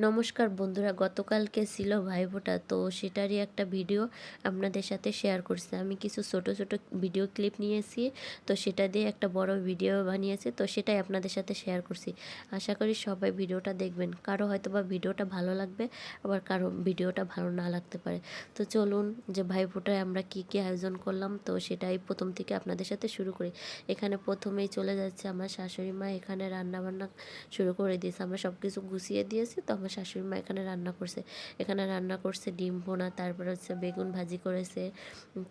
নমস্কার বন্ধুরা, গতকালকে ছিল ভাইফোঁটা, তো সেটারই একটা ভিডিও আপনাদের সাথে শেয়ার করছি। আমি কিছু ছোট ছোট ভিডিও ক্লিপ নিয়েছি, তো সেটা দিয়ে একটা বড় ভিডিও বানিয়েছি, তো সেটাই আপনাদের সাথে শেয়ার করছি। আশা করি সবাই ভিডিওটা দেখবেন। কারো হয়তো বা ভিডিওটা ভালো লাগবে, আবার কারো ভিডিওটা ভালো না লাগতে পারে। তো চলুন, যে ভাইফোঁটায় আমরা কি কি আয়োজন করলাম, তো সেটাই প্রথম থেকে আপনাদের সাথে শুরু করি। এখানে প্রথমেই চলে যাচ্ছে আমার শাশুড়ি মা, এখানে রান্নাবান্না শুরু করে দিয়েছে। আমরা সব কিছু গুছিয়ে দিয়েছি, তো আমার শাশুড়ি মা এখানে রান্না করছে। এখানে রান্না করছে ডিম ভোনা, তারপরে হচ্ছে বেগুন ভাজি করেছে,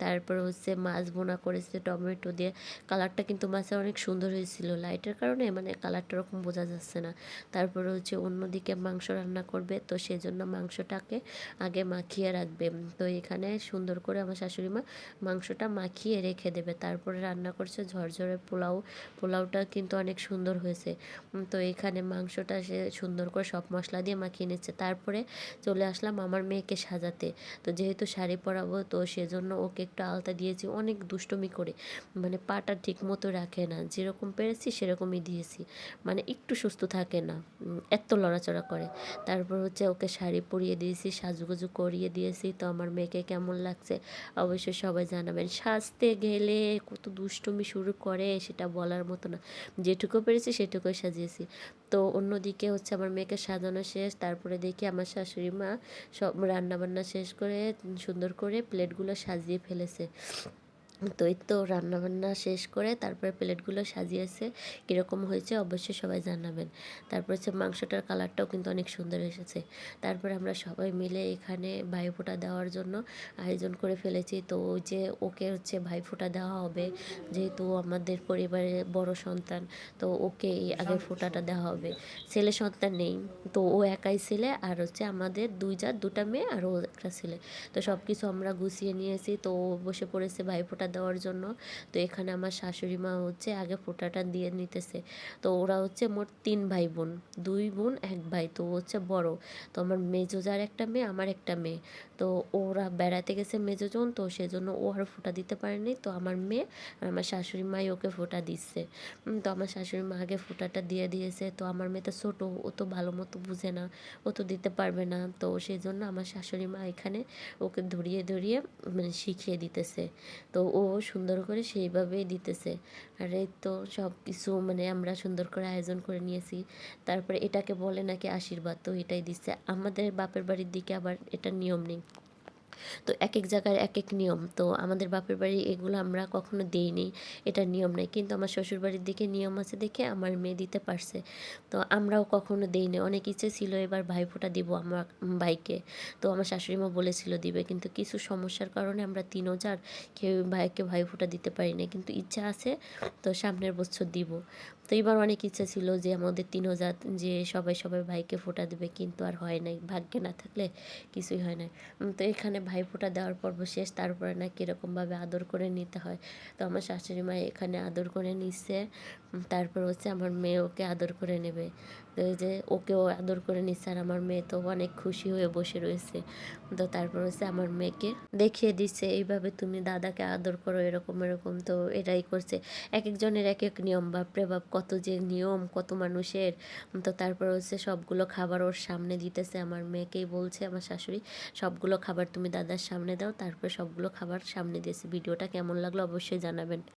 তারপরে হচ্ছে মাছ ভোনা করেছে টমেটো দিয়ে। কালারটা কিন্তু মাছের অনেক সুন্দর হয়েছিল, লাইটের কারণে মানে কালারটা ওরকম বোঝা যাচ্ছে না। তারপরে হচ্ছে অন্যদিকে মাংস রান্না করবে, তো সেজন্য মাংসটাকে আগে মাখিয়ে রাখবে। তো এখানে সুন্দর করে আমার শাশুড়ি মা মাংসটা মাখিয়ে রেখে দেবে। তারপরে রান্না করছে ঝরঝরে পোলাও। পোলাওটা কিন্তু অনেক সুন্দর হয়েছে। তো এখানে মাংসটা সে সুন্দর করে সব মশলা দিয়ে মাখিয়ে নিচ্ছে। তারপরে চলে আসলাম আমার মেয়েকে সাজাতে। তো যেহেতু শাড়ি পরাবো, তো সেজন্য ওকে একটু আলতা দিয়েছি, অনেক দুষ্টুমি করে, মানে পাটা ঠিক মতো রাখে না, যেরকম পেরেছি সেরকমই দিয়েছি, মানে একটু সুস্থ থাকে না, এত লড়াচড়া করে। তারপর হচ্ছে ওকে শাড়ি পরিয়ে দিয়েছি, সাজুগুজু করিয়ে দিয়েছি। তো আমার মেয়েকে কেমন লাগছে অবশ্যই সবাই জানাবেন। সাজতে গেলে কত দুষ্টুমি শুরু করে সেটা বলার মতো না, যেটুকু পেরেছি সেটুকুই সাজিয়েছি। তো অন্যদিকে হচ্ছে আমার মেয়েকে সাজানো শেষ। তারপরে দেখি আমার শাশুড়ি মা সব রান্নাবান্না শেষ করে সুন্দর করে প্লেটগুলো সাজিয়ে ফেলেছে। তো এই তো রান্নাবান্না শেষ করে তারপরে প্লেটগুলো সাজিয়েছে। কীরকম হয়েছে অবশ্যই সবাই জানাবেন। তারপর হচ্ছে মাংসটার কালারটাও কিন্তু অনেক সুন্দর এসেছে। তারপরে আমরা সবাই মিলে এখানে ভাইফোঁটা দেওয়ার জন্য আয়োজন করে ফেলেছি। তো ওই যে ওকে হচ্ছে ভাইফোঁটা দেওয়া হবে, যেহেতু আমাদের পরিবারের বড় সন্তান, তো ওকে আগে ফোঁটাটা দেওয়া হবে। ছেলে সন্তান নেই, তো ও একাই ছেলে, আর হচ্ছে আমাদের দুই জাত, দুটা মেয়ে আর ও একটা ছেলে। তো সব কিছু আমরা গুছিয়ে নিয়েছি, তো ও বসে পড়েছে ভাইফোঁটা দেওয়ার জন্য। তো এখানে আমার শাশুড়ি মা হচ্ছে আগে ফোঁটাটা দিয়ে নিতেছে। তো ওরা হচ্ছে মোট 3 ভাই বোন, 2 বোন 1 ভাই, তো ও হচ্ছে বড়। তো আমার মেজো যার একটা মেয়ে, আমার একটা মেয়ে। তো ওরা বেড়াতে গেছে মেজোজন, তো সেজন্য ও আর ফোঁটা দিতে পারেনি। তো আমার মেয়ে আর আমার শাশুড়ি মাই ওকে ফোঁটা দিচ্ছে। তো আমার শাশুড়ি মা আগে ফোঁটাটা দিয়ে দিয়েছে। তো আমার মেয়ে তো ছোটো, ও তো ভালো মতো বুঝে না, ও তো দিতে পারবে না। তো সেই জন্য আমার শাশুড়ি মা এখানে ওকে ধরিয়ে ধরিয়ে মানে শিখিয়ে দিতেছে। তো ও সুন্দর করে সেইভাবেই দিতেছে। আর এই তো সব কিছু মানে আমরা সুন্দর করে আয়োজন করে নিয়েছি। তারপরে এটাকে বলে নাকি আশীর্বাদ, তো এটাই দিচ্ছে। আমাদের বাপের বাড়ির দিকে আবার এটা নিয়ম নেই, তো এক এক জায়গার এক এক নিয়ম। তো আমাদের বাপের বাড়ি এগুলো আমরা কখনো দিইনি, এটার নিয়ম নেই। কিন্তু আমার শ্বশুরবাড়ির দিকে নিয়ম আছে দেখে আমার মেয়ে দিতে পারছে। তো আমরাও কখনো দিইনি। অনেক ইচ্ছে ছিল এবার ভাইফোঁটা দিব আমার ভাইকে। তো আমার শাশুড়ি মা বলেছিল দিবে, কিন্তু কিছু সমস্যার কারণে আমরা তিনও যার কেউ ভাইকে ভাইফোঁটা দিতে পারি না, কিন্তু ইচ্ছা আছে, তো সামনের বছর দিব। তো এবার অনেক ইচ্ছা ছিল যে আমাদের তিনও জাত যে সবাই সবাই ভাইকে ফোঁটা দেবে, কিন্তু আর হয় নাই, ভাগ্যে না থাকলে কিছুই হয় না। তো এখানে ভাইফোঁটা দেওয়ার পর্ব শেষ। তারপরে না কীরকমভাবে আদর করে নিতে হয়, তো আমার শাশুড়ি মা এখানে আদর করে নিচ্ছে। তারপর হচ্ছে আমার মেয়ে ওকে আদর করে নেবে। তো এই যে ওকেও আদর করে নিচ্ছে, আর আমার মেয়ে তো অনেক খুশি হয়ে বসে রয়েছে। তো তারপর হচ্ছে আমার মেয়েকে দেখিয়ে দিচ্ছে এইভাবে তুমি দাদাকে আদর করো, এরকম এরকম। তো এটাই করছে। এক একজনের এক এক নিয়ম, বাপরে বাপ কত যে নিয়ম, কত মানুষের। তো তারপর হচ্ছে সবগুলো খাবার ওর সামনে দিতেছে, আমার মেয়েকেই বলছে আমার শাশুড়ি সবগুলো খাবার তুমি দাদার সামনে দাও। তারপরে সবগুলো খাবার সামনে দিয়েছে। ভিডিওটা কেমন লাগলো অবশ্যই জানাবেন।